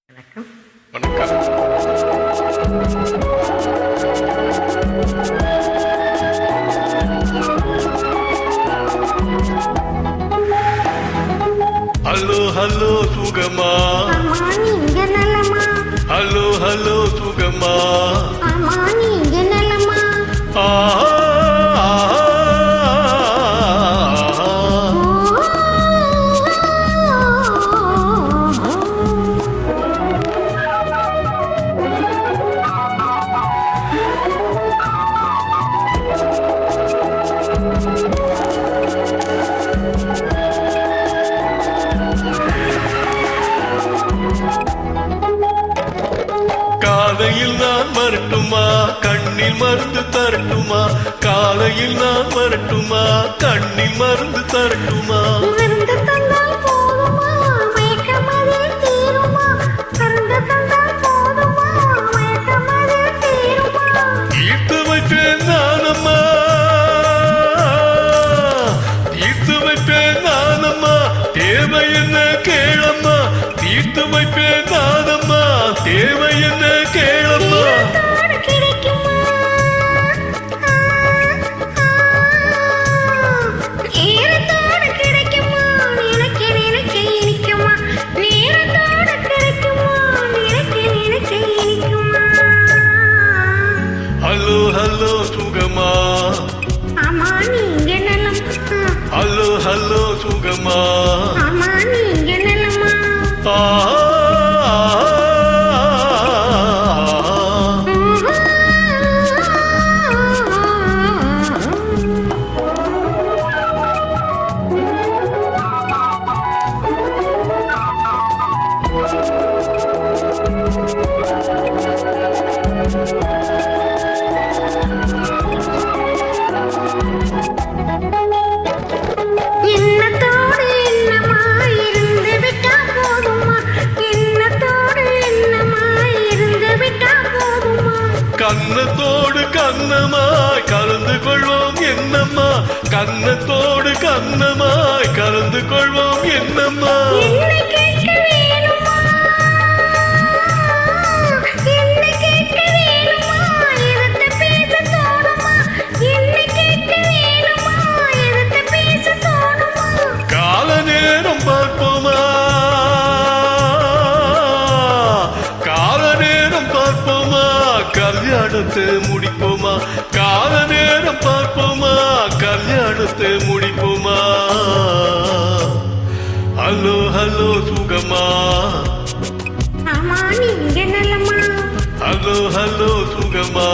வணக்கம். வணக்கம். Hello hello சுகமா, அம்மா நீங்க நலமா? ஹலோ ஹலோ சுகமா, அம்மா நீங்க நலமா? காலையில் நான் வரட்டுமா, கண்ணில் மருந்து தரட்டுமா? காலையில் நான் வரட்டுமா, கண்ணில் மருந்து தரட்டுமா? மருந்து தந்தால் போதுமா, மயக்கமதில் தீருமா? மருந்து தந்தால் போதுமா, மயக்கமதில் தீருமா? தீர்த்து வைப்பேன் நானம்மா, தீர்த்து வைப்பேன் நானம்மா, தேவை என்ன கேளம்மா? தீர்த்து வைப்பேன் நானம்மா, தேவை என்ன கேளம்மா? தீரத்தோடு கிடைக்குமா? ஈரத்தோடு கிடைக்குமா? நினைக்க நினைக்க இனிக்குமா? நேரத்தோடு கிடைக்குமா? நினைக்க நினைக்க இனிக்குமா? ஹலோ ஹலோ சுகமா, அம்மா நீங்க நலமா? ஹலோ ஹலோ சுகமா, அம்மா நீங்க நலமா? எண்ணத்தோடு எண்ணமாய் இருந்து விட்டா போதுமா? எண்ணத்தோடு எண்ணமாய் இருந்து விட்டா போதுமா? கன்னத்தோடு கன்னமாய் கலந்து கொள்வோம் என்னம்மா? கன்னத்தோடு கன்னமாய் கலந்து கொள்வோம் என்னம்மா? என்னை கேட்க வேணுமா? என்னை கேட்க வேணுமா? எதிர்த்து பேச தோணுமா? என்னை கேட்க வேணுமா? எதிர்த்து பேச தோணுமா? கால நேரம் பார்ப்போமா, கால நேரம் பார்ப்போமா, கல்யாணத்தை முடிப்போமா? கால நேரம் பார்ப்போமா, கல்யாணத்தை முடிப்போமா? ஹலோ ஹலோ சுகமா, அம்மா நீங்க நலமா? ஹலோ ஹலோ சுகமா,